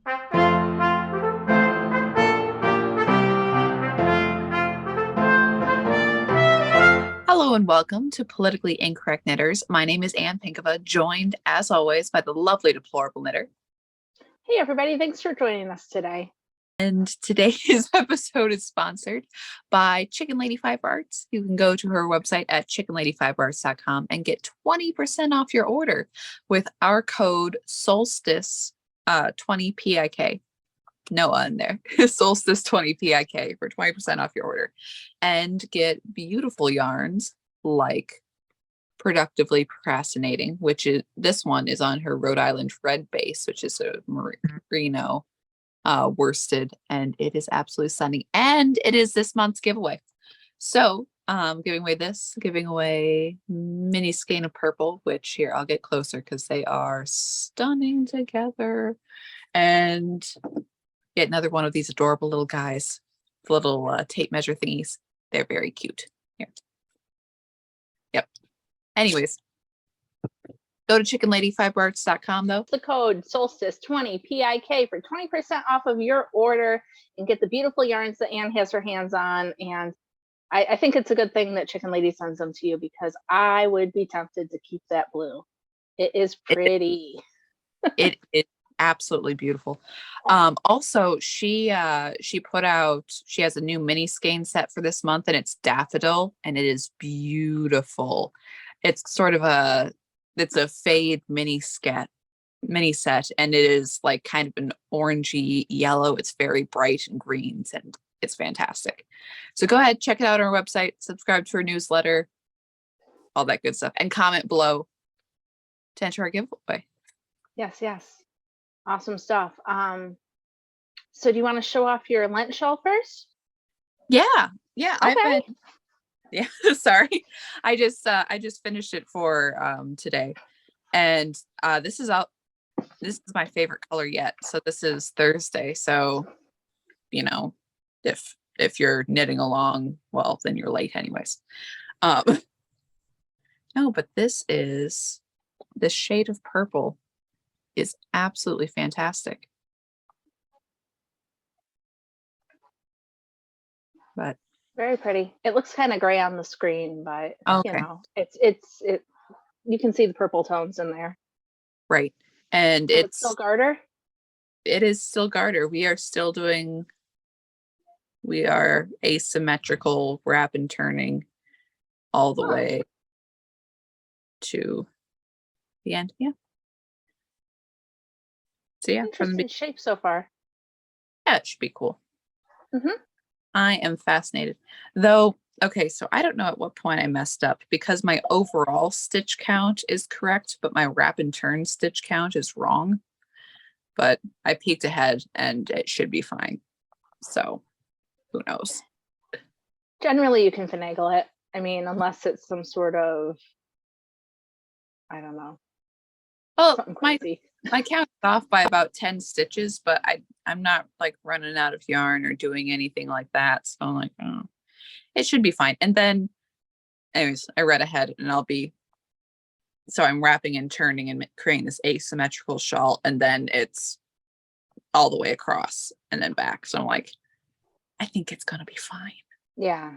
Hello and welcome to Politically Incorrect Knitters. My name is Anne Pinkava, joined as always by the lovely Deplorable Knitter. Hey everybody, thanks for joining us today. And today's episode is sponsored by Chicken Lady 5 Arts. You can go to her website at chickenlady5arts.com and get 20% off your order with our code Solstice 20 PIK. No in there. Solstice 20 PIK for 20% off your order and get beautiful yarns like Productively Procrastinating, which is this one is on her Rhode Island Red base, which is a merino worsted, and it is absolutely stunning. And it is this month's giveaway. So giving away mini skein of purple, which here I'll get closer because they are stunning together. And get another one of these adorable little guys, little tape measure thingies. They're very cute. Here. Yep. Anyways, go to chickenlady5arts.com though. The code Solstice20 PIK for 20% off of your order and get the beautiful yarns that Anne has her hands on. And I think it's a good thing that Chicken Lady sends them to you because I would be tempted to keep that blue. It is pretty. It is absolutely beautiful. Also she put out, she has a new mini skein set for this month, and it's daffodil, and it is beautiful. It's sort of it's a fade mini set, and it is like kind of an orangey yellow. It's very bright and greens, and it's fantastic. So go ahead, check it out on our website, subscribe to our newsletter, all that good stuff, and comment below to enter our giveaway. Yes. Awesome stuff. So do you want to show off your Lent shawl first? Yeah. Okay. Yeah, sorry. I just finished it for today. And this is my favorite color yet. So this is Thursday. So, if you're knitting along, well, then you're late anyways. No, but this shade of purple is absolutely fantastic. But very pretty. It looks kind of gray on the screen, but okay. It's you can see the purple tones in there. Right. And so it's still garter? It is still garter. We are asymmetrical wrap and turning all the way to the end. Yeah. So yeah, interesting shape so far. Yeah, it should be cool. Mm-hmm. I am fascinated. Though, okay, so I don't know at what point I messed up because my overall stitch count is correct, but my wrap and turn stitch count is wrong. But I peeked ahead and it should be fine. So who knows? Generally, you can finagle it. I mean, unless it's some sort of, I don't know. Well, my count is off by about 10 stitches, but I'm not like running out of yarn or doing anything like that. So I'm like, oh, it should be fine. And then, anyways, I read ahead and so I'm wrapping and turning and creating this asymmetrical shawl, and then it's all the way across and then back. So I'm like, I think it's going to be fine. Yeah.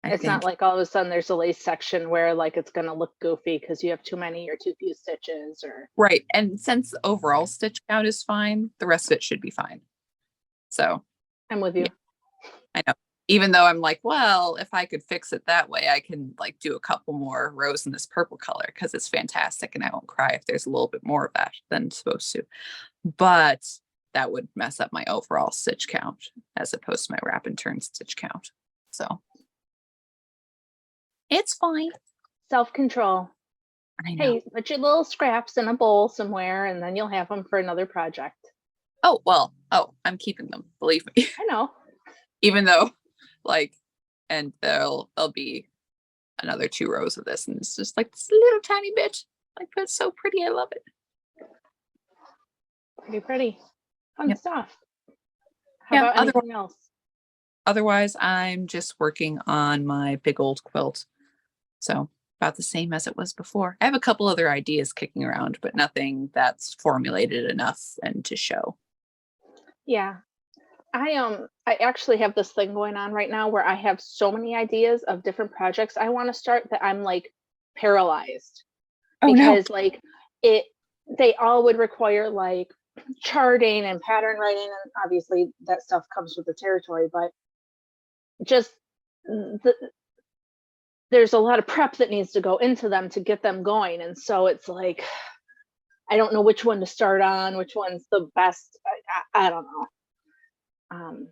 It's not like all of a sudden there's a lace section where like it's going to look goofy because you have too many or too few stitches or. Right. And since the overall stitch count is fine, the rest of it should be fine. So I'm with you. Yeah, I know. Even though I'm like, well, if I could fix it that way, I can like do a couple more rows in this purple color because it's fantastic and I won't cry if there's a little bit more of that than it's supposed to. But that would mess up my overall stitch count as opposed to my wrap and turn stitch count. So it's fine. Self-control. Hey, put your little scraps in a bowl somewhere and then you'll have them for another project. Oh, I'm keeping them. Believe me. I know. Even though and there'll be another 2 rows of this, and it's just like this little tiny bit. Like, that's so pretty. I love it. Pretty. Fun stuff. How about anything else? Otherwise, I'm just working on my big old quilt. So about the same as it was before. I have a couple other ideas kicking around, but nothing that's formulated enough and to show. Yeah. I actually have this thing going on right now where I have so many ideas of different projects I want to start that I'm like paralyzed Oh no. because like it they all would require like charting and pattern writing, and obviously that stuff comes with the territory, but just the, there's a lot of prep that needs to go into them to get them going, and so it's like I don't know which one to start on, which one's the best. I don't know. um,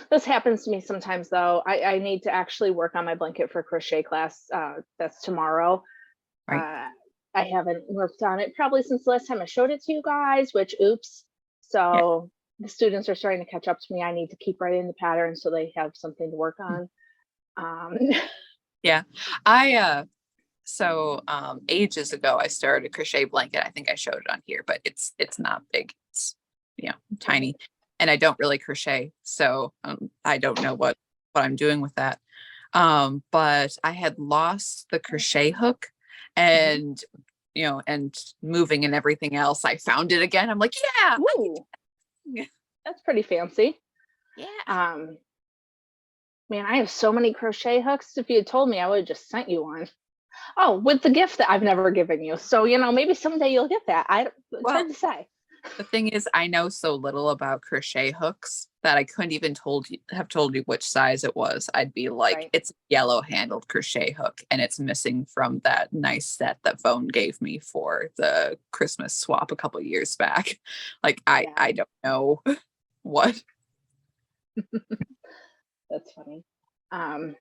this happens to me sometimes though. I need to actually work on my blanket for crochet class. That's tomorrow. Right. uh, I haven't worked on it probably since the last time I showed it to you guys, which oops. Yeah. So the students are starting to catch up to me. I need to keep writing the pattern so they have something to work on. um, Yeah. I ages ago I started a crochet blanket. I think I showed it on here, but it's not big. It's tiny. And I don't really crochet. So I don't know what I'm doing with that. But I had lost the crochet hook and and moving and everything else. I found it again. I'm like, yeah, Ooh, that's pretty fancy. yeah. um, Man, I have so many crochet hooks. If you had told me, I would have just sent you one. Oh, with the gift that I've never given you. So, maybe someday you'll get that. It's hard Well, to say. the thing is, I know so little about crochet hooks that I couldn't even have told you which size it was. I'd be like, Right. it's a yellow handled crochet hook, and it's missing from that nice set that Phone gave me for the Christmas swap a couple years back. Like, Yeah, I don't know what. that's funny. Um,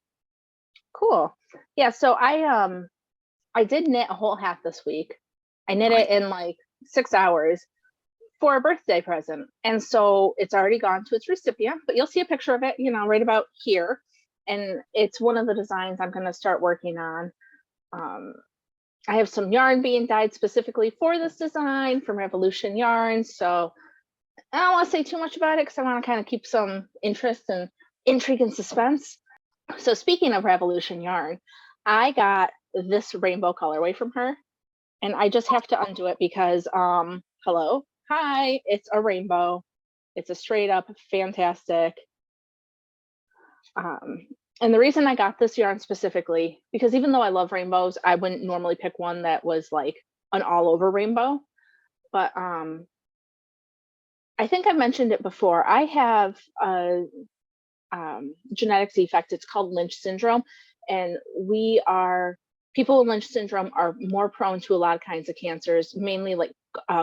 cool. Yeah, so I did knit a whole hat this week. I knit Nice. it in like 6 hours for a birthday present. And so it's already gone to its recipient, but you'll see a picture of it, right about here. And it's one of the designs I'm going to start working on. Um, I have some yarn being dyed specifically for this design from Revolution Yarns. So I don't want to say too much about it because I want to kind of keep some interest and intrigue and suspense. So speaking of Revolution Yarn, I got this rainbow colorway from her, and I just have to undo it because hello, hi, it's a rainbow. It's a straight up fantastic. Um and the reason I got this yarn specifically, because even though I love rainbows, I wouldn't normally pick one that was like an all over rainbow. But I think I mentioned it before. I have a genetic defect. It's called Lynch syndrome, and people with Lynch syndrome are more prone to a lot of kinds of cancers, mainly like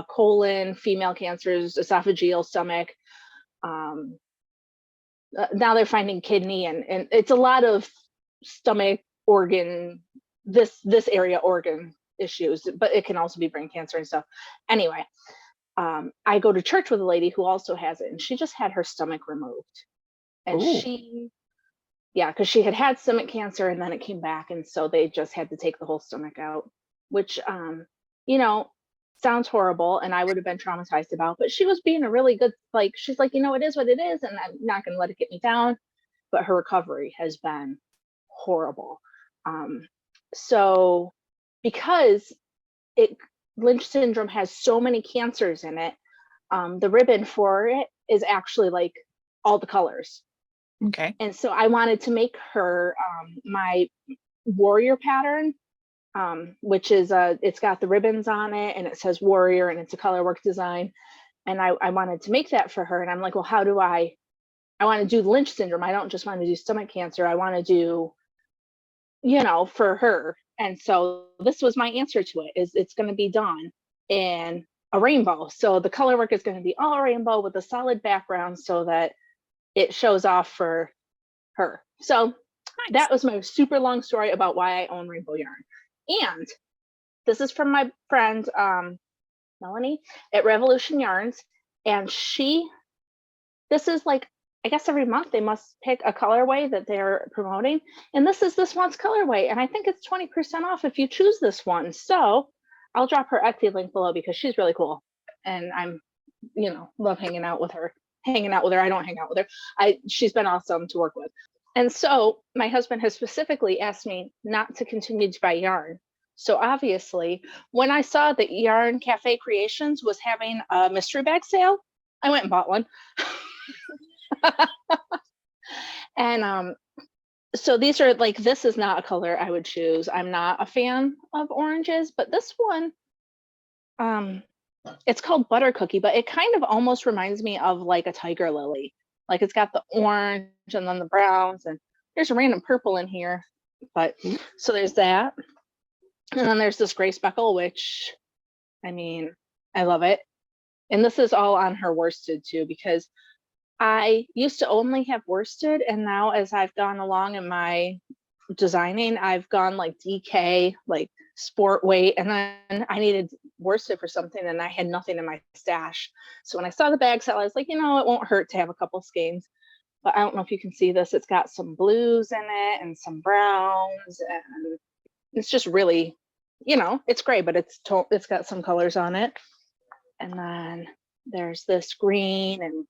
colon, female cancers, esophageal, stomach. Um, Now they're finding kidney, and it's a lot of stomach organ, this area organ issues, but it can also be brain cancer and stuff. Anyway, I go to church with a lady who also has it, and she just had her stomach removed. And Ooh. yeah, because she had stomach cancer and then it came back, and so they just had to take the whole stomach out, which you know sounds horrible, and I would have been traumatized about. But she was being a really good, like, she's like, it is what it is, and I'm not going to let it get me down. But her recovery has been horrible. Um, so because it Lynch syndrome has so many cancers in it, the ribbon for it is actually like all the colors. Okay. And so I wanted to make her my warrior pattern, which is it's got the ribbons on it and it says warrior and it's a color work design. And I wanted to make that for her. And I'm like, well, how do I want to do Lynch syndrome. I don't just want to do stomach cancer. I want to do, for her. And so this was my answer to it, is it's going to be done in a rainbow. So the color work is going to be all rainbow with a solid background so that it shows off for her. So Nice. that was my super long story about why I own rainbow yarn. And this is from my friend Melanie at Revolution Yarns. And this is like, I guess every month they must pick a colorway that they're promoting. And this is this one's colorway. And I think it's 20% off if you choose this one. So I'll drop her Etsy link below because she's really cool. And I'm, love hanging out with her. I don't hang out with her. She's been awesome to work with. And so my husband has specifically asked me not to continue to buy yarn. So obviously, when I saw that Yarn Cafe Creations was having a mystery bag sale, I went and bought one. And so these are like, this is not a color I would choose. I'm not a fan of oranges, but this one, it's called Butter Cookie, but it kind of almost reminds me of like a tiger lily. Like it's got the orange and then the browns, and there's a random purple in here. But so there's that. And then there's this gray speckle, which, I mean, I love it. And this is all on her worsted too, because I used to only have worsted, and now as I've gone along in my designing, I've gone like DK, like sport weight, and then I needed worsted for something, and I had nothing in my stash. So when I saw the bag sale, I was like, you know, it won't hurt to have a couple skeins. But I don't know if you can see this. It's got some blues in it and some browns, and it's just really, you know, it's gray, but it's got some colors on it. And then there's this green and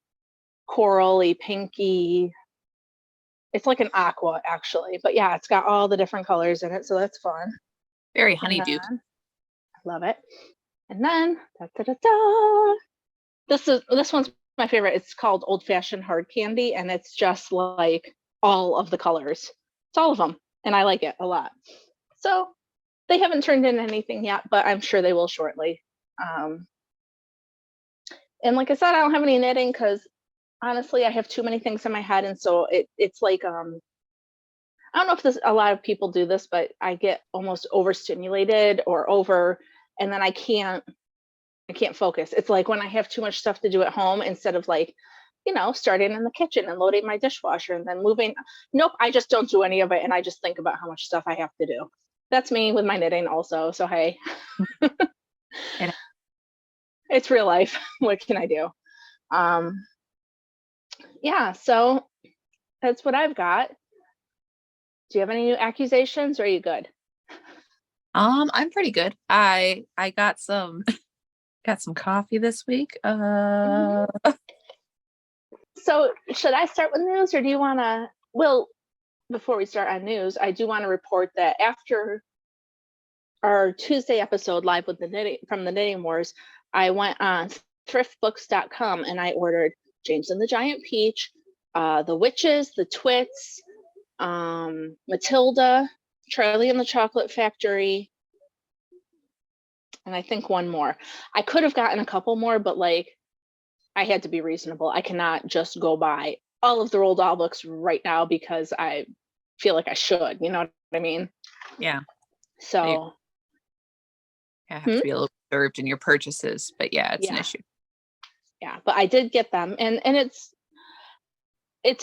corally, pinky. It's like an aqua actually, but yeah, it's got all the different colors in it, so that's fun. Very honeydew. Love it. And then this one's my favorite. It's called Old Fashioned Hard Candy, and it's just like all of the colors. It's all of them, and I like it a lot. So they haven't turned in anything yet, but I'm sure they will shortly. And like I said, I don't have any knitting because honestly, I have too many things in my head, and so it's like I don't know if a lot of people do this, but I get almost overstimulated and then I can't focus. It's like when I have too much stuff to do at home, instead of like, you know, starting in the kitchen and loading my dishwasher and then moving. Nope, I just don't do any of it, and I just think about how much stuff I have to do. That's me with my knitting also. So hey, it's real life. What can I do? Yeah, so that's what I've got. Do you have any new accusations, or are you good? I'm pretty good. I got some coffee this week. So should I start with news, or do you want to? Well, before we start on news, I do want to report that after our Tuesday episode live with the Knitting Wars, I went on thriftbooks.com and I ordered James and the Giant Peach, The Witches, The Twits, Matilda, Charlie and the Chocolate Factory, and I think one more. I could have gotten a couple more, but like I had to be reasonable. I cannot just go buy all of the Roald Dahl books right now because I feel like I should, you know what I mean? Yeah. So I have to be a little reserved in your purchases, but yeah, it's an issue. Yeah, but I did get them, and it's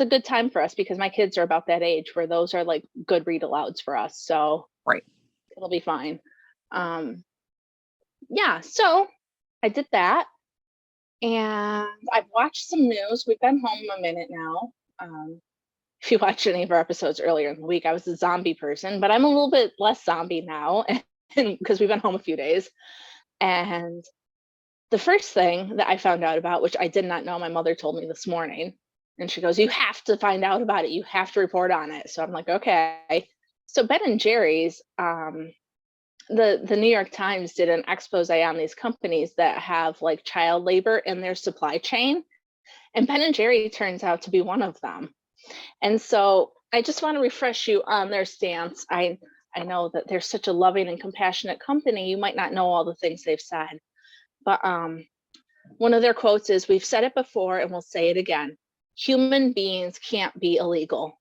a good time for us because my kids are about that age where those are like good read alouds for us. So right, it'll be fine. Yeah, so I did that, and I've watched some news. We've been home a minute now. If you watched any of our episodes earlier in the week, I was a zombie person, but I'm a little bit less zombie now, and because we've been home a few days. And the first thing that I found out about, which I did not know, my mother told me this morning, and she goes, "You have to find out about it. You have to report on it." So I'm like, okay. So Ben and Jerry's, the New York Times did an expose on these companies that have like child labor in their supply chain, and Ben and Jerry turns out to be one of them. And so I just want to refresh you on their stance. I know that they're such a loving and compassionate company. You might not know all the things they've said, but one of their quotes is, "We've said it before and we'll say it again. Human beings can't be illegal."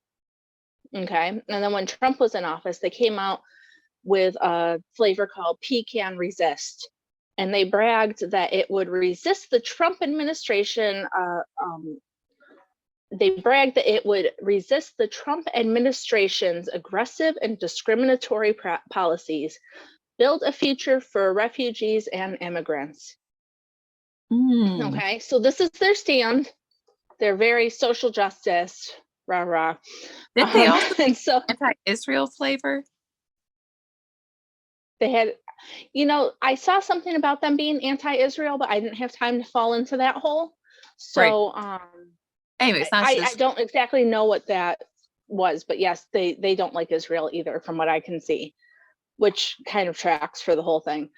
Okay. And then when Trump was in office, they came out with a flavor called Pecan Resist. And they bragged that it would resist the Trump administration. They bragged that it would resist the Trump administration's aggressive and discriminatory policies, build a future for refugees and immigrants. Okay, so this is their stand. They're very social justice, rah rah. Did they also and so anti-Israel flavor? They had, you know, I saw something about them being anti-Israel, but I didn't have time to fall into that hole. So anyways, I don't exactly know what that was, but yes, they don't like Israel either, from what I can see, which kind of tracks for the whole thing.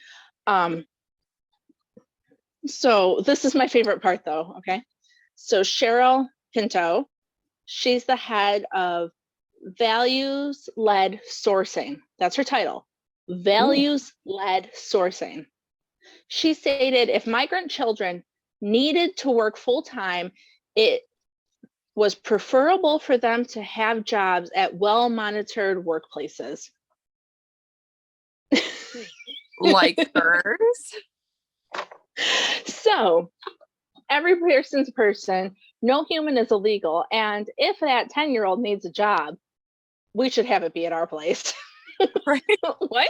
So this is my favorite part though, okay? So Cheryl Pinto, she's the head of values-led sourcing. That's her title, values-led sourcing. She stated if migrant children needed to work full-time, it was preferable for them to have jobs at well-monitored workplaces. Like hers. So every person's a person, no human is illegal, and if that 10-year-old needs a job, we should have it be at our place. Right. What?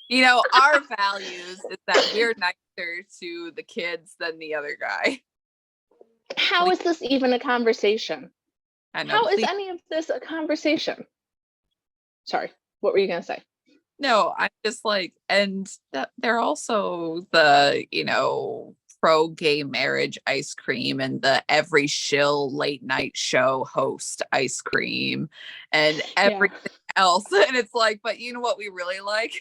You know, our values is that we're nicer to the kids than the other guy. How is this even a conversation? I know. How is any of this a conversation? Sorry, what were you going to say? No, I'm just like, and they're also the, you know, pro gay marriage ice cream and the every shill late night show host ice cream and everything else. And it's like, but you know what we really like?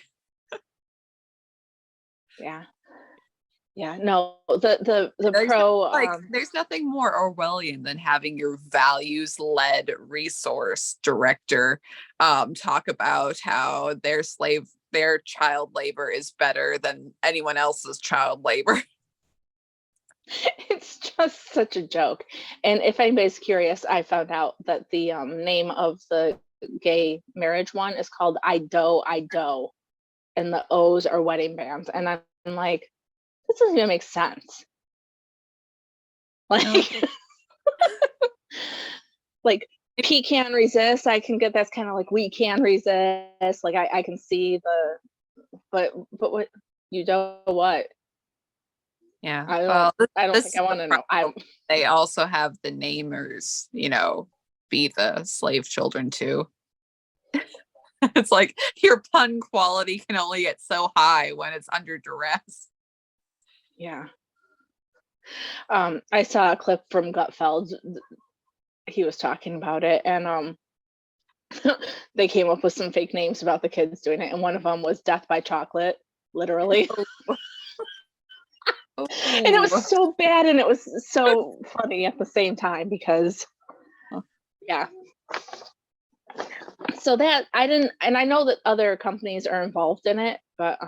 Yeah, no, the pro there's nothing more Orwellian than having your values-led resource director talk about how their child labor is better than anyone else's child labor. It's just such a joke. And if anybody's curious, I found out that the name of the gay marriage one is called I Do, and the O's are wedding bands. And I'm like, this doesn't even make sense. Like, no. Like P can resist. I can get that's kind of like we can resist. Like I can see but what you do what? Yeah. I don't think I want to know. They also have the namers, you know, be the slave children too. It's like your pun quality can only get so high when it's under duress. Yeah. I saw a clip from Gutfeld. He was talking about it, and they came up with some fake names about the kids doing it, and one of them was Death by Chocolate, literally. And it was so bad, and it was so funny at the same time because, yeah. So that I didn't, and I know that other companies are involved in it, but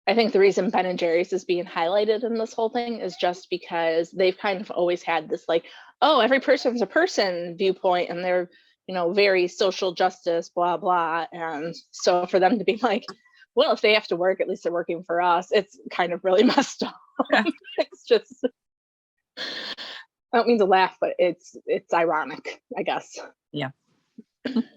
I think the reason Ben and Jerry's is being highlighted in this whole thing is just because they've kind of always had this like, oh, every person's a person viewpoint, and they're, you know, very social justice, blah, blah. And so for them to be like, well, if they have to work, at least they're working for us, it's kind of really messed up. Yeah. It's just, I don't mean to laugh, but it's ironic, I guess. Yeah.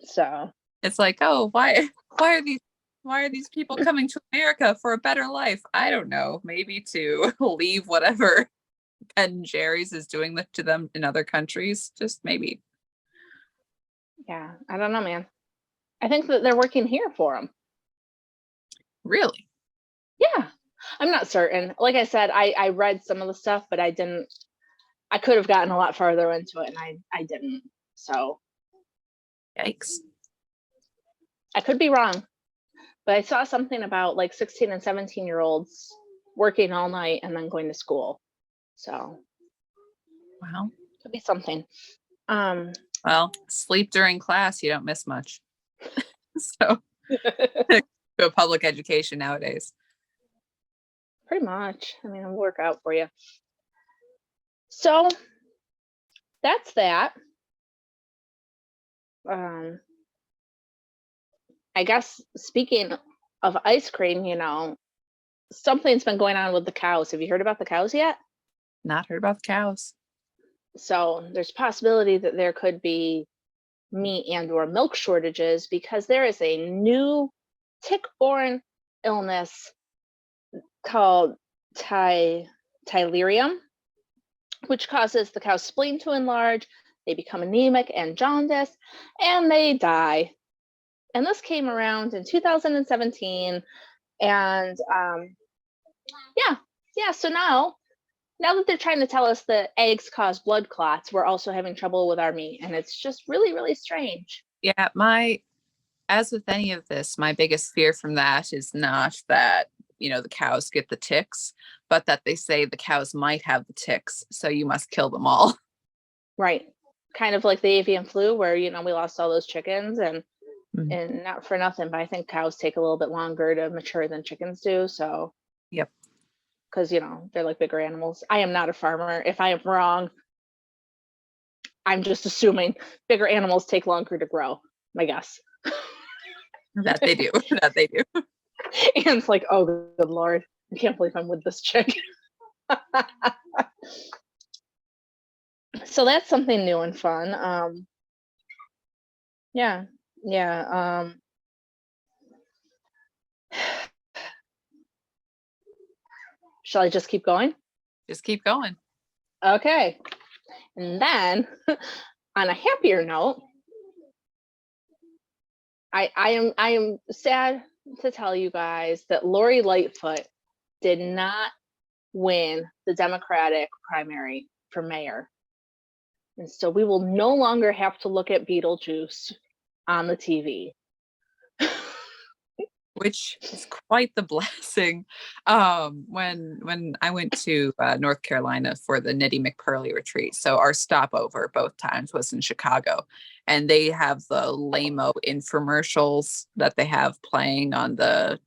So it's like, oh, why are these people coming to America for a better life? I don't know. Maybe to leave whatever Ben Jerry's is doing to them in other countries. Just maybe. Yeah, I don't know, man. I think that they're working here for them. Really? Yeah. I'm not certain. Like I said, I read some of the stuff, but I could have gotten a lot farther into it, and I didn't. So. Yikes. I could be wrong. But I saw something about like 16 and 17-year-olds working all night and then going to school. So, wow, could be something. Well, sleep during class, you don't miss much. So, go public education nowadays. Pretty much. I mean, it'll work out for you. So, that's that. I guess speaking of ice cream, you know, something's been going on with the cows. Have you heard about the cows yet? Not heard about the cows. So there's a possibility that there could be meat and or milk shortages because there is a new tick-borne illness called tylerium, which causes the cow's spleen to enlarge, they become anemic and jaundiced, and they die. And this came around in 2017. And so now that they're trying to tell us that eggs cause blood clots, we're also having trouble with our meat. And it's just really, really strange. Yeah, as with any of this, my biggest fear from that is not that the cows get the ticks, but that they say the cows might have the ticks, so you must kill them all. Right. Kind of like the avian flu where, we lost all those chickens and Mhm. and not for nothing, but I think cows take a little bit longer to mature than chickens do. So, Yep. because, they're like bigger animals. I am not a farmer. If I am wrong, I'm just assuming bigger animals take longer to grow, my guess. That they do. That they do. And it's like, oh, good Lord. I can't believe I'm with this chick. So that's something new and fun. Yeah. Yeah. Shall I just keep going? Just keep going. Okay. And then on a happier note, I am sad to tell you guys that Lori Lightfoot did not win the Democratic primary for mayor. And so we will no longer have to look at Beetlejuice on the TV. Which is quite the blessing. When I went to North Carolina for the Nettie McPurley retreat, so our stopover both times was in Chicago, and they have the lame-o infomercials that they have playing on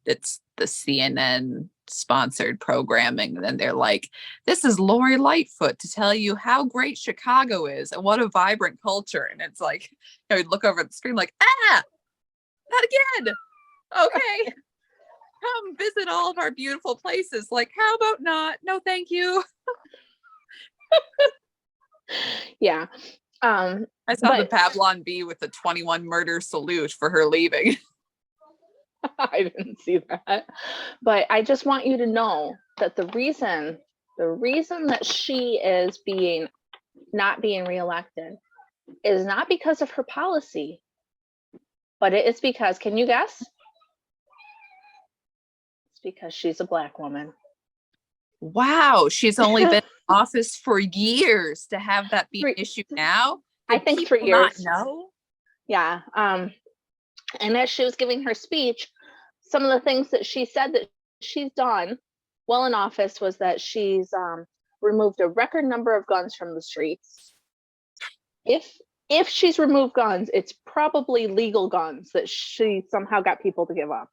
it's the CNN sponsored programming, and then they're like, this is Lori Lightfoot to tell you how great Chicago is and what a vibrant culture. And it's like, we'd look over at the screen like, not again. Okay, come visit all of our beautiful places. Like, how about not? No, thank you. Yeah. I saw the Pavlon Bee with the 21 murder salute for her leaving. I didn't see that. But I just want you to know that the reason that she is not being reelected is not because of her policy, but it is because, can you guess? It's because she's a Black woman. Wow, she's only been in office for years to have that be an issue now. I think 3 years. Not know? Yeah. And as she was giving her speech, some of the things that she said that she's done while in office was that she's removed a record number of guns from the streets. If she's removed guns, it's probably legal guns that she somehow got people to give up.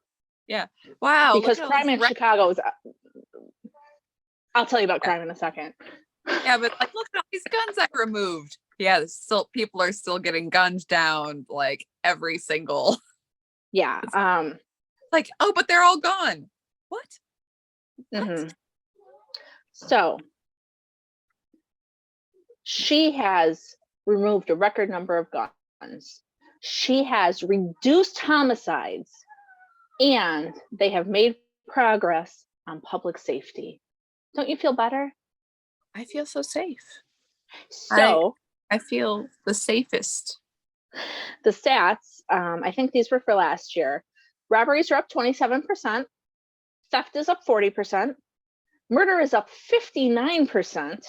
Yeah. Wow. Because crime in Chicago is. I'll tell you about crime in a second. Yeah, but like, look at all these guns I removed. Yeah, people are still getting guns down like every single. Yeah. Like, oh, but they're all gone. What? Mm-hmm. So she has removed a record number of guns. She has reduced homicides, and they have made progress on public safety. Don't you feel better? I feel so safe. So I feel the safest. The stats, I think these were for last year. Robberies are up 27%. Theft is up 40%. Murder is up 59%.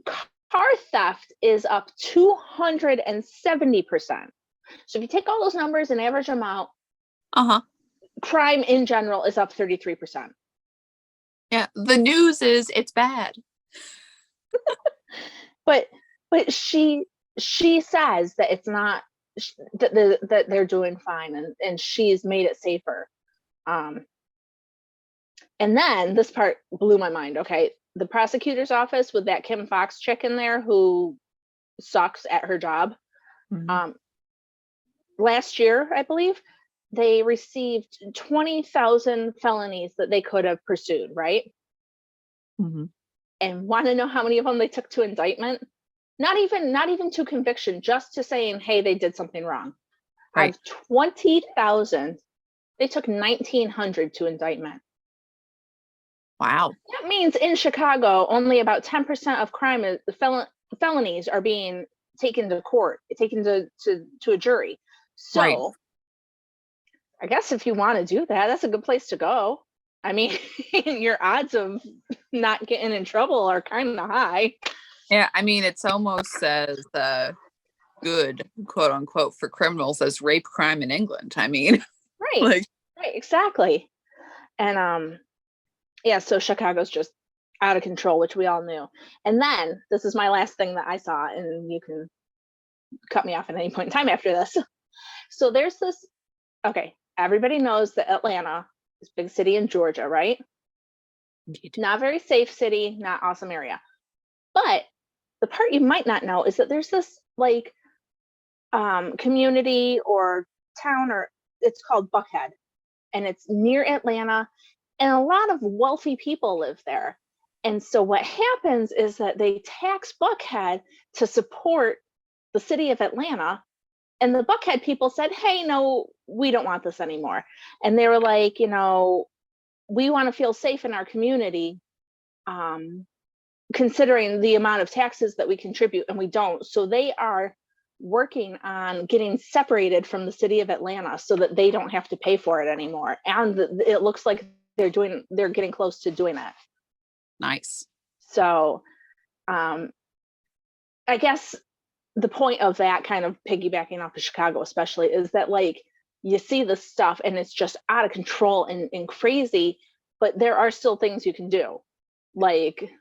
Car theft is up 270%. So if you take all those numbers and average them out, crime in general is up 33%. Yeah, the news is it's bad. but she says that it's not, that they're doing fine, and she's made it safer. And then this part blew my mind. Okay, the prosecutor's office with that Kim Fox chick in there who sucks at her job. Mm-hmm. Last year, I believe, they received 20,000 felonies that they could have pursued, right? Mm-hmm. And want to know how many of them they took to indictment? Not even to conviction, just to saying, hey, they did something wrong. Right. Of 20,000, they took 1,900 to indictment. Wow. That means in Chicago, only about 10% of crime is felonies are being taken to court, taken to a jury. So right. I guess if you want to do that, that's a good place to go. I mean, your odds of not getting in trouble are kind of high. Yeah, I mean, it's almost as good, quote unquote, for criminals as rape crime in England. I mean, right, right, exactly. And Yeah, so Chicago's just out of control, which we all knew. And then this is my last thing that I saw, and you can cut me off at any point in time after this. So there's this, okay, everybody knows that Atlanta is a big city in Georgia, right? Indeed. Not very safe city, not awesome area. But the part you might not know is that there's this like community or town, or it's called Buckhead, and it's near Atlanta, and a lot of wealthy people live there. And so what happens is that they tax Buckhead to support the city of Atlanta, and the Buckhead people said, hey, no, we don't want this anymore. And they were like, we want to feel safe in our community, considering the amount of taxes that we contribute, and we don't. So they are working on getting separated from the city of Atlanta so that they don't have to pay for it anymore. And it looks like they're getting close to doing that. Nice. So I guess the point of that, kind of piggybacking off of Chicago especially, is that like you see this stuff and it's just out of control and crazy, but there are still things you can do. Like,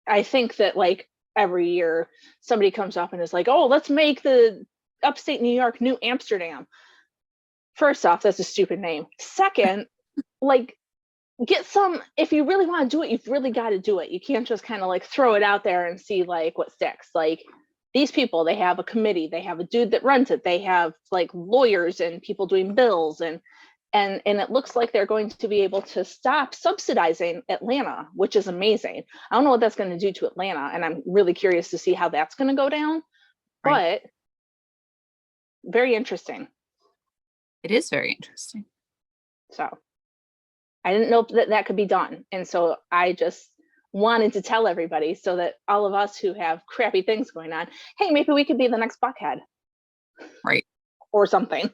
I think that like every year somebody comes up and is like, oh, let's make the upstate New York New Amsterdam. First off, that's a stupid name. Second, like, get some, if you really want to do it, you've really got to do it. You can't just kind of like throw it out there and see like what sticks. Like, these people, they have a committee, they have a dude that runs it, they have like lawyers and people doing bills, and it looks like they're going to be able to stop subsidizing Atlanta, which is amazing. I don't know what that's going to do to Atlanta, and I'm really curious to see how that's going to go down. Right. But very interesting. It is very interesting. So I didn't know that could be done, and so I just wanted to tell everybody so that all of us who have crappy things going on, hey, maybe we could be the next Buckhead. Right. Or something.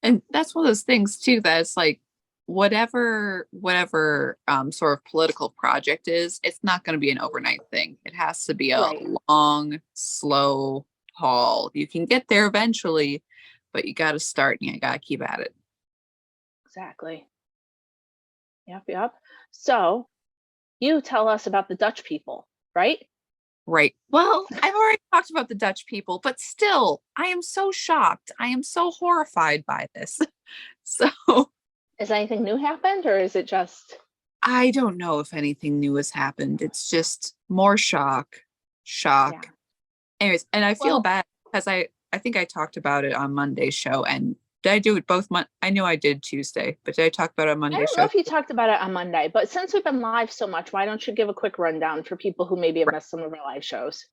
And that's one of those things too, that it's like whatever sort of political project is, it's not going to be an overnight thing. It has to be a long, slow haul. You can get there eventually, but you got to start and you got to keep at it. Exactly. Yep. So you tell us about the Dutch people, right? Right. Well, I've already talked about the Dutch people, but still, I am so shocked. I am so horrified by this. So, has anything new happened, or is it just? I don't know if anything new has happened. It's just more shock. Yeah. Anyways, and I feel bad because I think I talked about it on Monday's show, and did I do it both I know I did Tuesday, but did I talk about it on Monday's show? I don't know if you talked about it on Monday, but since we've been live so much, why don't you give a quick rundown for people who maybe have missed some of our live shows?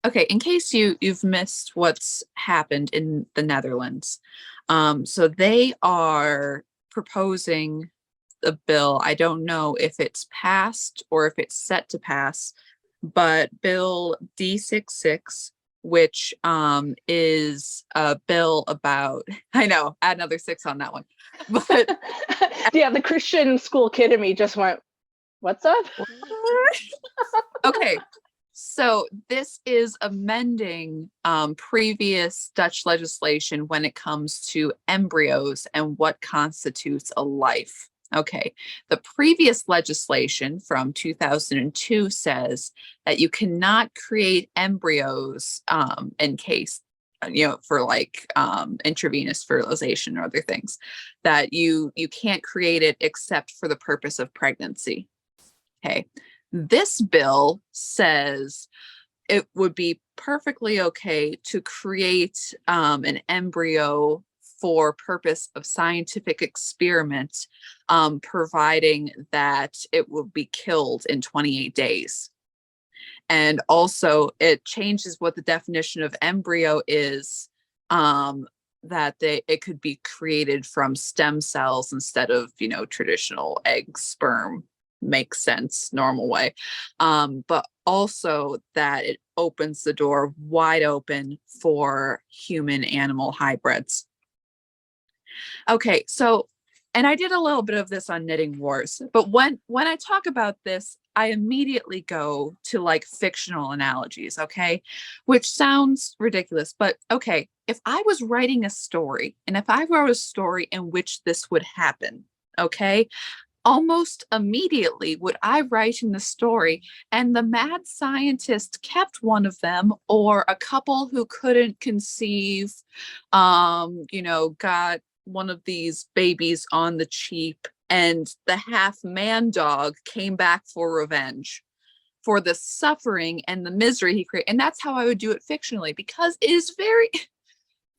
Okay, in case you've missed what's happened in the Netherlands. So they are proposing a bill. I don't know if it's passed or if it's set to pass, but Bill D66, which is a bill about, I know, add another 6 on that one. But yeah, the Christian school kid in me just went, what's up? Okay. So this is amending previous Dutch legislation when it comes to embryos and what constitutes a life. Okay, the previous legislation from 2002 says that you cannot create embryos in case, for like intravenous fertilization or other things, that you can't create it except for the purpose of pregnancy. Okay. This bill says it would be perfectly okay to create an embryo for purpose of scientific experiment, providing that it will be killed in 28 days. And also it changes what the definition of embryo is, that it could be created from stem cells instead of, traditional egg, sperm. Makes sense, normal way. But also that it opens the door wide open for human animal hybrids. Okay, so, and I did a little bit of this on Knitting Wars, but when I talk about this, I immediately go to like fictional analogies, okay? Which sounds ridiculous, but okay, if I was writing a story and if I wrote a story in which this would happen, okay? almost immediately would I write in the story, and the mad scientist kept one of them, or a couple who couldn't conceive, got one of these babies on the cheap, and the half man dog came back for revenge for the suffering and the misery he created. And that's how I would do it fictionally, because it is very,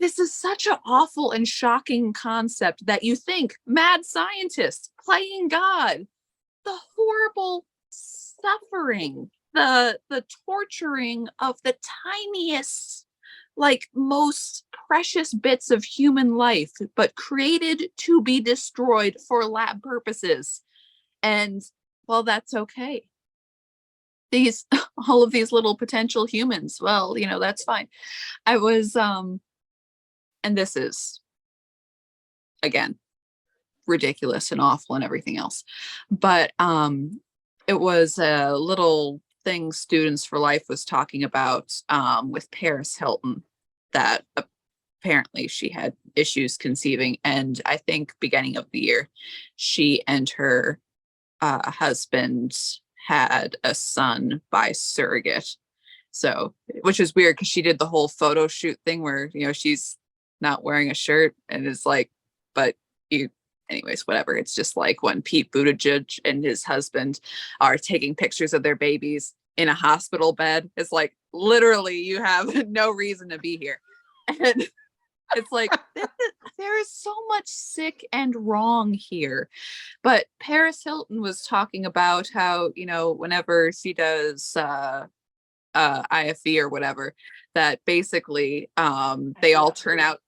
this is such an awful and shocking concept that you think mad scientist playing God, the horrible suffering, the torturing of the tiniest, like most precious bits of human life, but created to be destroyed for lab purposes. And well, that's okay. These all of these little potential humans, well, that's fine. I was and this is again ridiculous and awful and everything else, but it was a little thing Students for Life was talking about with Paris Hilton, that apparently she had issues conceiving, and I think beginning of the year she and her husband had a son by surrogate. So, which is weird because she did the whole photo shoot thing where, she's not wearing a shirt and is like, but you, anyways, whatever. It's just like when Pete Buttigieg and his husband are taking pictures of their babies in a hospital bed. It's like, literally, you have no reason to be here. And it's like, there is so much sick and wrong here. But Paris Hilton was talking about how, whenever she does IFV or whatever, that basically they all turn out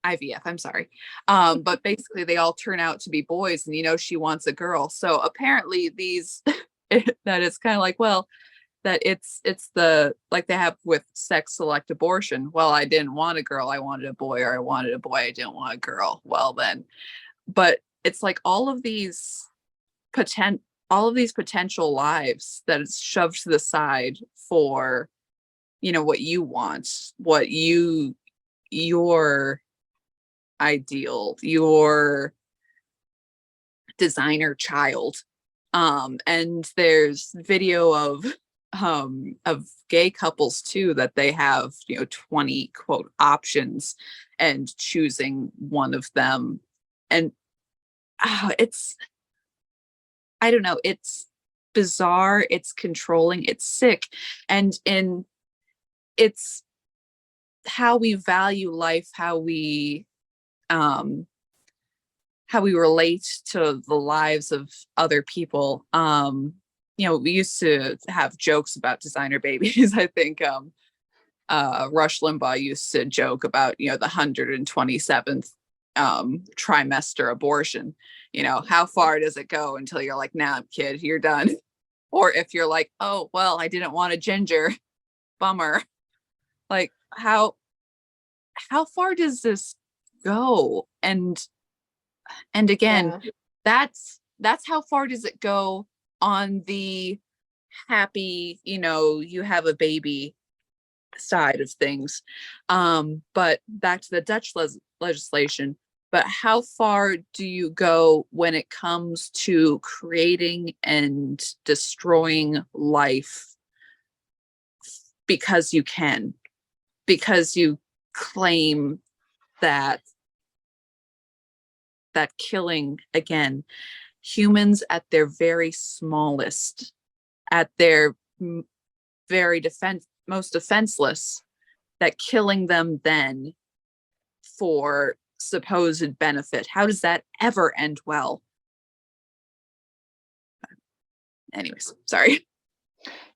IVF, I'm sorry. But basically they all turn out to be boys, and she wants a girl. So apparently these that it's kind of like, well, that it's the, like they have with sex select abortion. Well, I didn't want a girl, I wanted a boy, or I wanted a boy, I didn't want a girl. Well then, but it's like all of these potential lives that is shoved to the side for, what you want, what your ideal, your designer child. And there's video of gay couples too, that they have 20 quote options and choosing one of them. And it's, I don't know, it's bizarre, it's controlling, it's sick, and it's how we value life, how we relate to the lives of other people. We used to have jokes about designer babies. I think Rush Limbaugh used to joke about, the 127th trimester abortion. How far does it go until you're like, nah, kid, you're done? Or if you're like, oh, well, I didn't want a ginger, bummer. Like, how far does this go? And again, that's how far does it go on the happy, you have a baby side of things. But back to the Dutch legislation, but how far do you go when it comes to creating and destroying life because you can, because you claim that killing, again, humans at their very smallest, at their very most defenseless, that killing them then for supposed benefit, how does that ever end well? Anyways, sorry.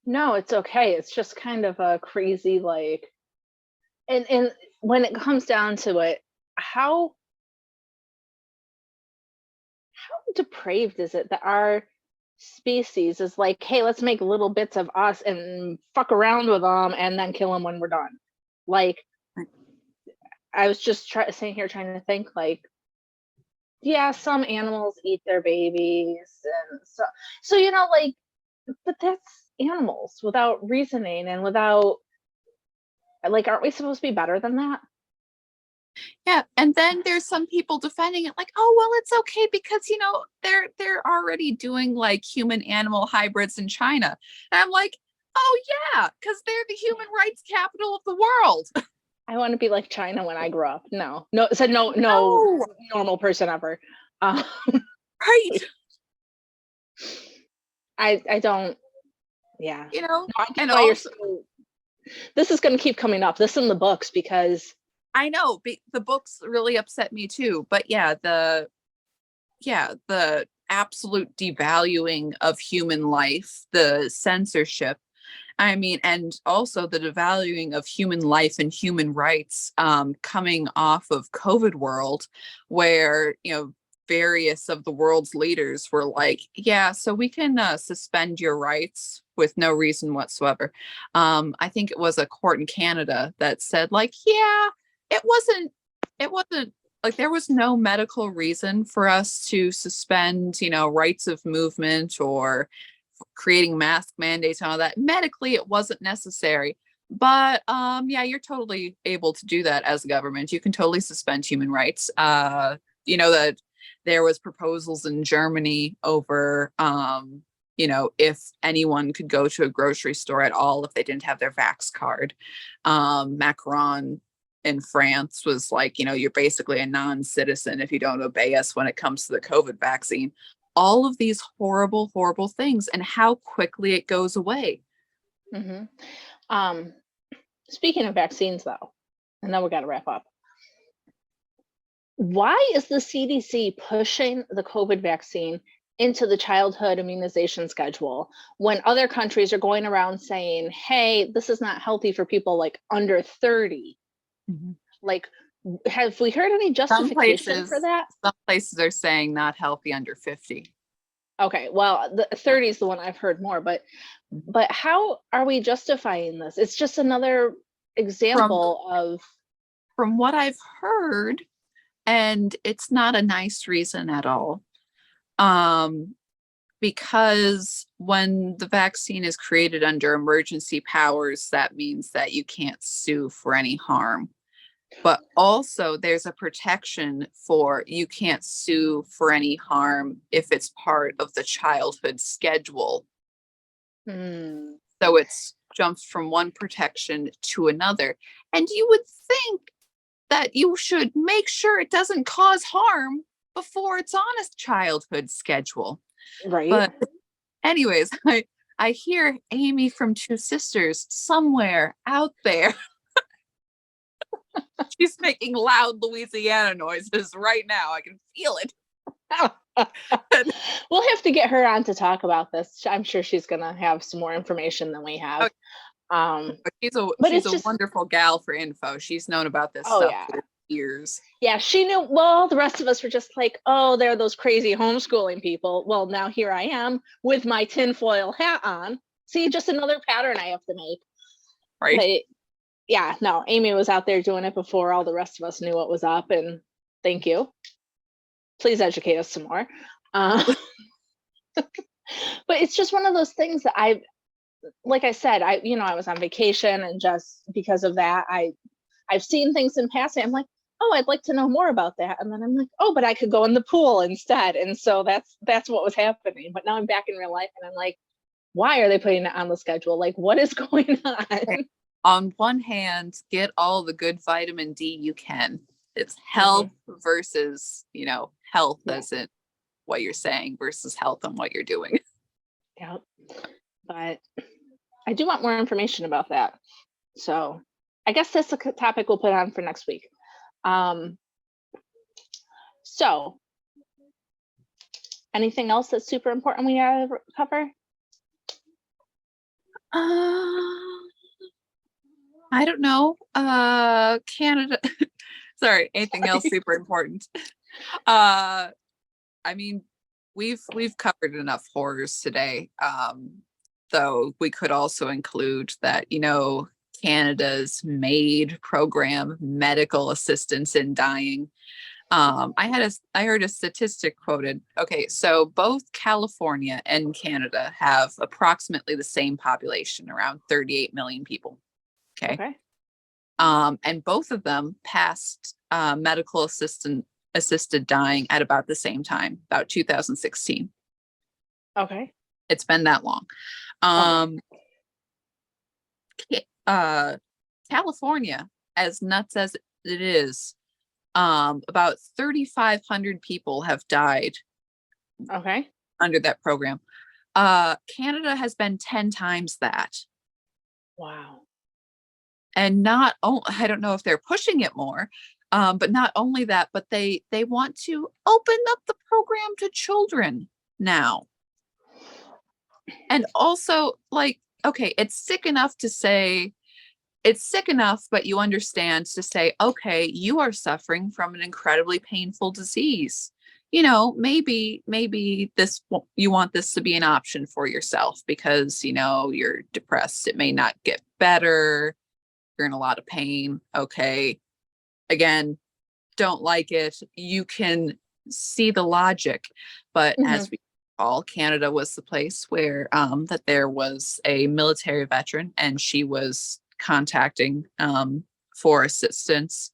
No, it's okay. It's just kind of a crazy, like, and when it comes down to it, how depraved is it that our species is like, hey, let's make little bits of us and fuck around with them and then kill them when we're done? Like, I was just sitting here trying to think, like, yeah, some animals eat their babies, and so like, but that's animals without reasoning and without, like, aren't we supposed to be better than that? Yeah, and then there's some people defending it like, oh well, it's okay because they're already doing like human animal hybrids in China. And I'm like, oh yeah, because they're the human rights capital of the world. I want to be like China when I grow up. No, no, said no, no No, normal person ever. Uh, right. I don't. Yeah, no, I get And why you're also so. This is going to keep coming up. This in the books because. I know the books really upset me too, but the absolute devaluing of human life, the censorship. I mean, and also the devaluing of human life and human rights coming off of COVID world, where, various of the world's leaders were like, yeah, so we can suspend your rights with no reason whatsoever. I think it was a court in Canada that said, like, yeah, it wasn't like there was no medical reason for us to suspend, rights of movement or creating mask mandates and all that. Medically, it wasn't necessary. But yeah, you're totally able to do that as a government. You can totally suspend human rights. That there was proposals in Germany over if anyone could go to a grocery store at all if they didn't have their vax card. Macron in France was like, you're basically a non-citizen if you don't obey us when it comes to the COVID vaccine. All of these horrible, horrible things and how quickly it goes away. Mm-hmm. Speaking of vaccines, though, and then we got to wrap up. Why is the CDC pushing the COVID vaccine into the childhood immunization schedule when other countries are going around saying, hey, this is not healthy for people like under 30? Mm-hmm. Like, have we heard any justification for that? Some places are saying not healthy under 50. Okay, well, the 30 is the one I've heard more, but how are we justifying this? It's just another example of. From what I've heard, and it's not a nice reason at all. Because when the vaccine is created under emergency powers, that means that you can't sue for any harm. But also there's a protection for you can't sue for any harm if it's part of the childhood schedule. So it's jumps from one protection to another. And you would think that you should make sure it doesn't cause harm before it's on a childhood schedule. Right. But anyways, I hear Amy from Two Sisters somewhere out there. She's making loud Louisiana noises right now. I can feel it. We'll have to get her on to talk about this. I'm sure she's gonna have some more information than we have. She's a wonderful gal for info. She's known about this stuff for years. Yeah, she knew. Well, the rest of us were just like, oh, they're those crazy homeschooling people. Well, now here I am with my tinfoil hat on. See, just another pattern I have to make. Right. But yeah, no, Amy was out there doing it before all the rest of us knew what was up, and thank you. Please educate us some more. But it's just one of those things that like I said, I was on vacation, and just because of that, I've seen things in passing. I'm like, oh, I'd like to know more about that. And then I'm like, oh, but I could go in the pool instead. And so that's what was happening. But now I'm back in real life, and I'm like, why are they putting it on the schedule? Like, what is going on? On one hand, get all the good vitamin D you can. It's health versus, health as in what you're saying versus health on what you're doing. Yeah. But I do want more information about that. So I guess that's a topic we'll put on for next week. So anything else that's super important we gotta cover? I don't know. Canada. Sorry, anything else super important? I mean, we've covered enough horrors today. Though we could also include that, Canada's MAID program, medical assistance in dying. I heard a statistic quoted. Okay, so both California and Canada have approximately the same population, around 38 million people. Okay. Okay. And both of them passed medical assisted dying at about the same time, about 2016. Okay. It's been that long. California, as nuts as it is, about 3,500 people have died. Okay. Under that program. Canada has been 10 times that. Wow. And I don't know if they're pushing it more, but not only that, but they want to open up the program to children now. And also, like, okay, it's sick enough, but you understand to say, okay, you are suffering from an incredibly painful disease. Maybe you want this to be an option for yourself because, you're depressed. It may not get better. You're in a lot of pain. Okay. Again, don't like it. You can see the logic, but as we all, Canada was the place where that there was a military veteran, and she was contacting for assistance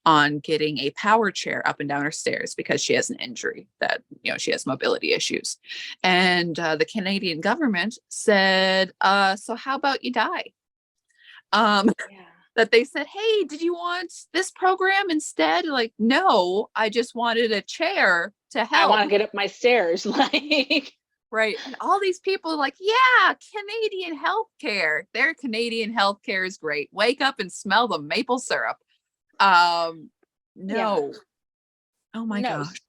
on getting a power chair up and down her stairs because she has an injury that, she has mobility issues. And the Canadian government said, so how about you die? That they said, hey, did you want this program instead? Like, no, I just wanted a chair to help. I want to get up my stairs. Like, right. And all these people are like, yeah, Canadian healthcare. Their Canadian healthcare is great. Wake up and smell the maple syrup. No. Yeah. Oh my gosh.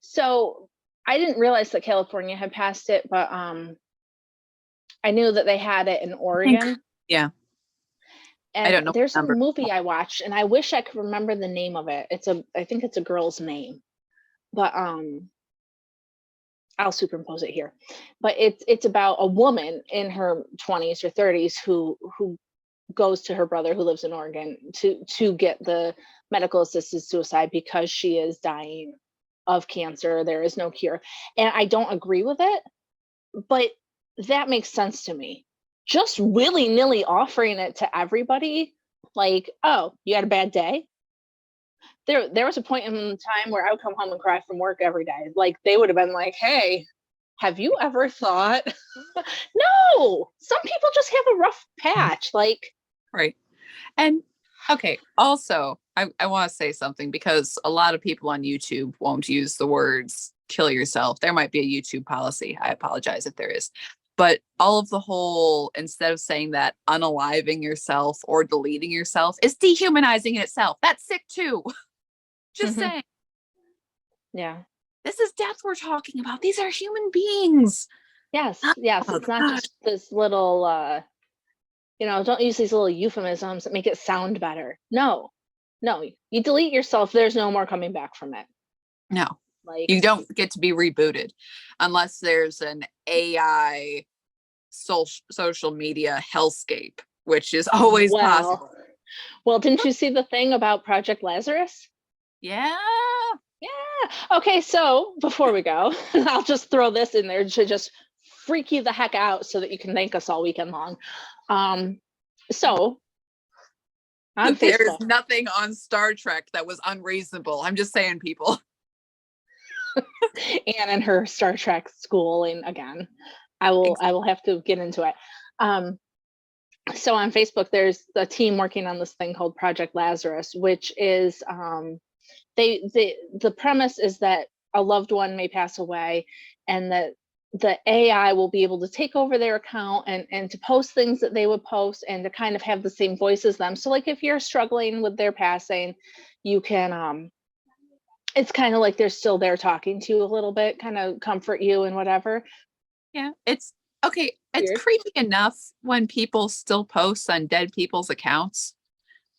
So I didn't realize that California had passed it, but I knew that they had it in Oregon. Yeah. And I don't know. There's a movie I watched, and I wish I could remember the name of it. I think it's a girl's name, but I'll superimpose it here. But it's about a woman in her 20s or 30s who goes to her brother who lives in Oregon to get the medical assisted suicide because she is dying of cancer. There is no cure. And I don't agree with it, but that makes sense to me. Just willy-nilly offering it to everybody, like, oh, you had a bad day? There was a point in time where I would come home and cry from work every day. Like, they would have been like, hey, have you ever thought? No, some people just have a rough patch. Like, right. And okay, also, I want to say something because a lot of people on YouTube won't use the words kill yourself. There might be a YouTube policy. I apologize if there is. But all of the whole, instead of saying that, unaliving yourself or deleting yourself is dehumanizing in itself. That's sick too. Just saying. Yeah. This is death we're talking about. These are human beings. Yes. It's not just this little, don't use these little euphemisms that make it sound better. No, you delete yourself. There's no more coming back from it. No. Like, you don't get to be rebooted unless there's an AI social media hellscape, which is always possible. Well, didn't you see the thing about Project Lazarus? Yeah. Okay, so before we go, I'll just throw this in there to just freak you the heck out so that you can thank us all weekend long. So on Facebook, there's nothing on Star Trek that was unreasonable. I'm just saying, people. Anne and her Star Trek schooling again. I will have to get into it. So on Facebook, there's a team working on this thing called Project Lazarus, which is the premise is that a loved one may pass away, and that the AI will be able to take over their account and to post things that they would post and to kind of have the same voice as them. So like if you're struggling with their passing, you can it's kind of like they're still there talking to you a little bit, kind of comfort you and whatever. Yeah, it's okay. It's Weird. creepy enough when people still post on dead people's accounts.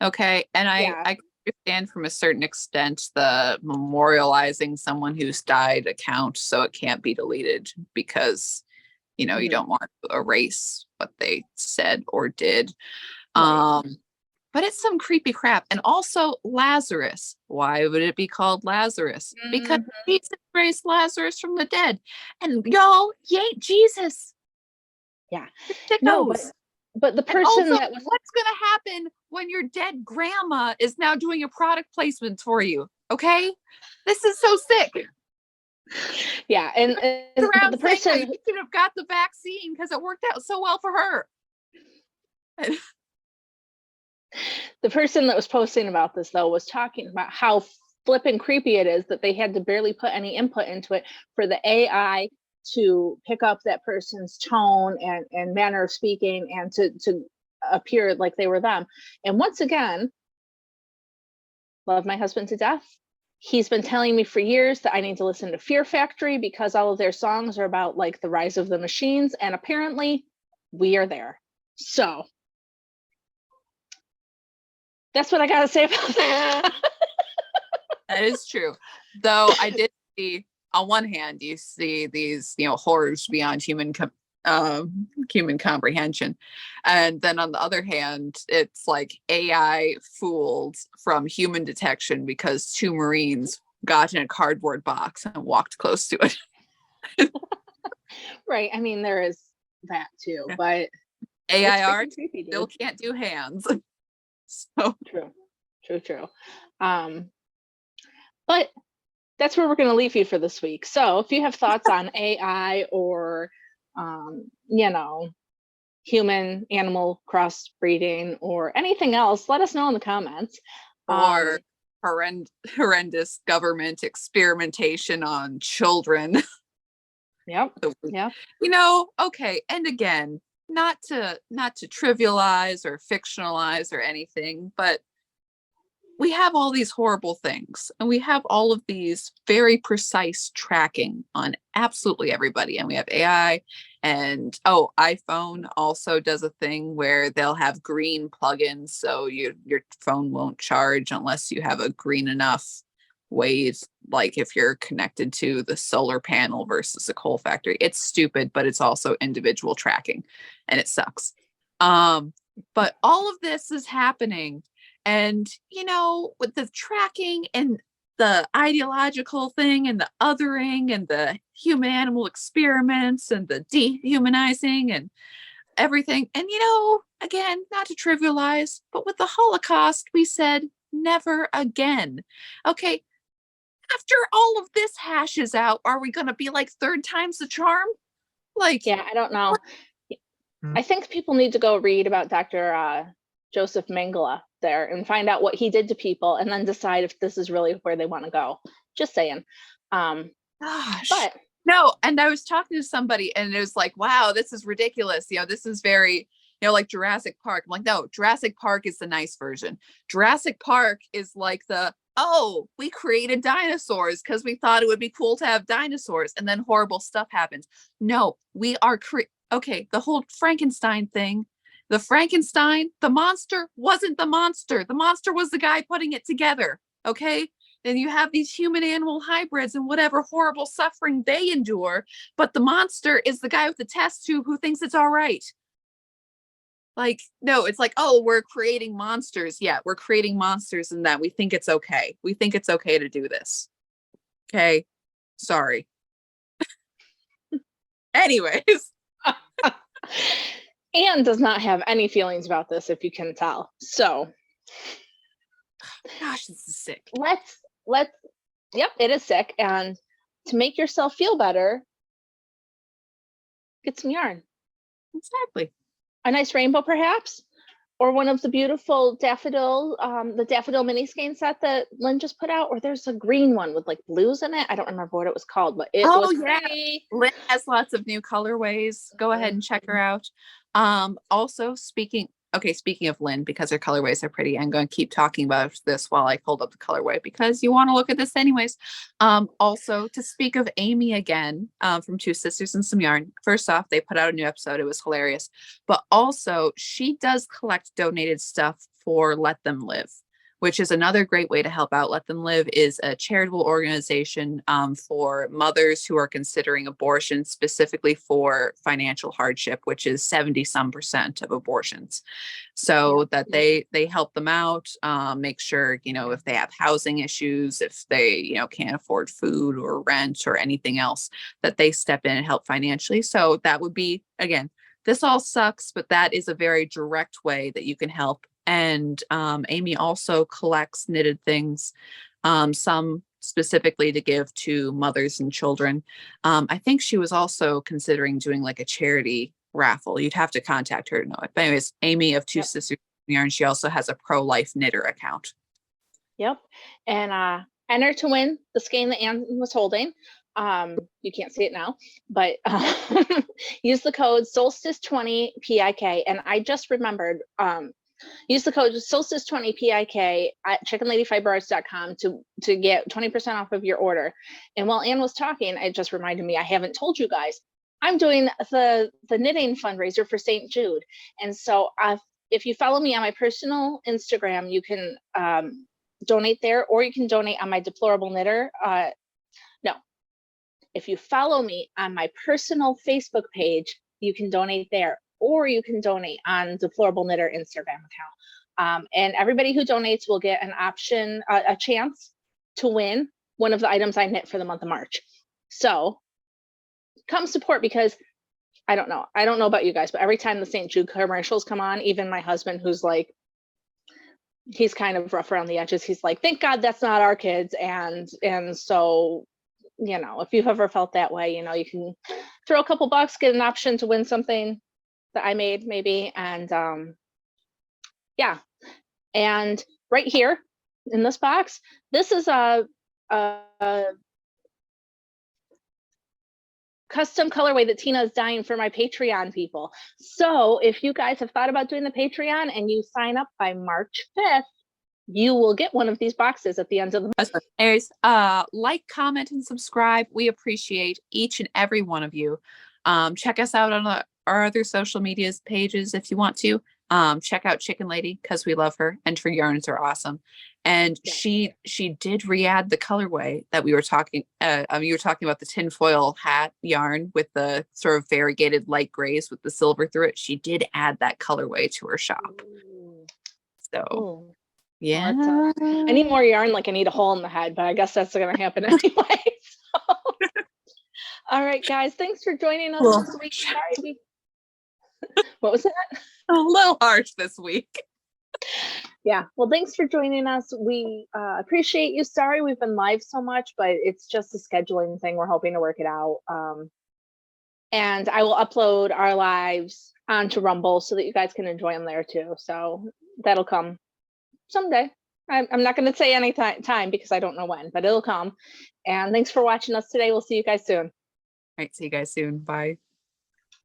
Okay. And I understand from a certain extent the memorializing someone who's died account so it can't be deleted because, you don't want to erase what they said or did. Right. But it's some creepy crap. And also Lazarus. Why would it be called Lazarus? Because Jesus raised Lazarus from the dead. And y'all, yay, Jesus. Yeah. No, but But the And person also, that was what's going to happen when your dead grandma is now doing a product placement for you? Okay, this is so sick. yeah, but Around the saying how you person should have got the vaccine because it worked out so well for her. the person that was posting about this though was talking about how flippin' creepy it is that they had to barely put any input into it for the AI to pick up that person's tone and manner of speaking and to appear like they were them. And once again, love my husband to death. He's been telling me for years that I need to listen to Fear Factory because all of their songs are about like the rise of the machines, and apparently we are there. So that's what I gotta say about that. That is true. Though I did see, on one hand, you see these, horrors beyond human comprehension. And then on the other hand, it's like AI fooled from human detection because two Marines got in a cardboard box and walked close to it. Right. I mean, there is that too, but AI art creepy, still can't do hands. So true. But that's where we're going to leave you for this week. So if you have thoughts on AI or, human animal crossbreeding or anything else, let us know in the comments. Or horrendous government experimentation on children. Yep. Okay. And again, not to trivialize or fictionalize or anything, but we have all these horrible things and we have all of these very precise tracking on absolutely everybody. And we have AI, and iPhone also does a thing where they'll have green plugins. So your phone won't charge unless you have a green enough ways, like if you're connected to the solar panel versus a coal factory. It's stupid, but it's also individual tracking and it sucks. But all of this is happening. And, with the tracking and the ideological thing and the othering and the human animal experiments and the dehumanizing and everything. And, again, not to trivialize, but with the Holocaust, we said never again. Okay. After all of this hashes out, are we going to be like third time's the charm? Like, yeah, I don't know. What? I think people need to go read about Dr. Joseph Mengele there and find out what he did to people and then decide if this is really where they want to go. Just saying. Gosh. But no, and I was talking to somebody and it was like, wow, this is ridiculous. This is very, like Jurassic Park. I'm like, no, Jurassic Park is the nice version. Jurassic Park is like we created dinosaurs because we thought it would be cool to have dinosaurs, and then horrible stuff happens. No, we are okay, the whole Frankenstein thing. The monster wasn't the monster. The monster was the guy putting it together. Okay. And you have these human animal hybrids and whatever horrible suffering they endure. But the monster is the guy with the test tube who thinks it's all right. Like, no, it's like, we're creating monsters. Yeah, we're creating monsters in that we think it's okay. We think it's okay to do this. Okay. Sorry. Anyways. Anne does not have any feelings about this, if you can tell. So, gosh, this is sick. Yep, it is sick. And to make yourself feel better, get some yarn. Exactly. A nice rainbow, perhaps, or one of the beautiful daffodil, the daffodil mini skein set that Lynn just put out, or there's a green one with like blues in it. I don't remember what it was called, but it was pretty. Lynn has lots of new colorways. Go ahead and check her out. Also, speaking of Lynn, because her colorways are pretty, I'm going to keep talking about this while I hold up the colorway because you want to look at this anyways. Also, to speak of Amy again, from Two Sisters and Some Yarn. First off, they put out a new episode. It was hilarious. But also, she does collect donated stuff for Let Them Live, which is another great way to help out. Let Them Live is a charitable organization for mothers who are considering abortion, specifically for financial hardship, which is 70% of abortions. So that they help them out, make sure, if they have housing issues, if they, can't afford food or rent or anything else, that they step in and help financially. So that would be, again, this all sucks, but that is a very direct way that you can help. And Amy also collects knitted things, some specifically to give to mothers and children. I think she was also considering doing like a charity raffle. You'd have to contact her to know it. But anyways, Amy of Two Sisters Yarn, she also has a pro-life knitter account. Yep. And enter to win the skein that Anne was holding. You can't see it now, but use the code solstice20 PIK. And I just remembered, use the code solstice20 PIK at chickenladyfiberarts.com to get 20% off of your order. And while Anne was talking, it just reminded me, I haven't told you guys, I'm doing the knitting fundraiser for St. Jude. And so if you follow me on my personal Instagram, you can donate there, or you can donate on my Deplorable Knitter. No, if you follow me on my personal Facebook page, you can donate there, or you can donate on Deplorable Knitter Instagram account. And everybody who donates will get an option, a chance to win one of the items I knit for the month of March. So come support, because I don't know about you guys, but every time the St. Jude commercials come on, even my husband, who's like, he's kind of rough around the edges, he's like, thank God that's not our kids. And so, you know, if you've ever felt that way, you know, you can throw a couple bucks, get an option to win something that I made maybe. And yeah, and right here in this box, this is a custom colorway that Tina is dyeing for my Patreon people. So if you guys have thought about doing the Patreon and you sign up by March 5th, you will get one of these boxes at the end of the month. Anyways, like, comment, and subscribe. We appreciate each and every one of you. Check us out on our other social medias pages if you want to. Check out Chicken Lady, because we love her, and her yarns are awesome. And she did re-add the colorway that we were talking. You were talking about the tinfoil hat yarn with the sort of variegated light grays with the silver through it. She did add that colorway to her shop. So. Ooh. Yeah, Well, I need more yarn, like I need a hole in the head, but I guess that's going to happen anyway. So. All right, guys, thanks for joining us this week. Sorry. What was that? A little harsh this week. Yeah, well, thanks for joining us. We appreciate you. Sorry we've been live so much, but it's just a scheduling thing. We're hoping to work it out. And I will upload our lives onto Rumble so that you guys can enjoy them there too. So that'll come someday. I'm not going to say any time because I don't know when, but it'll come. And thanks for watching us today. We'll see you guys soon. All right, see you guys soon. Bye.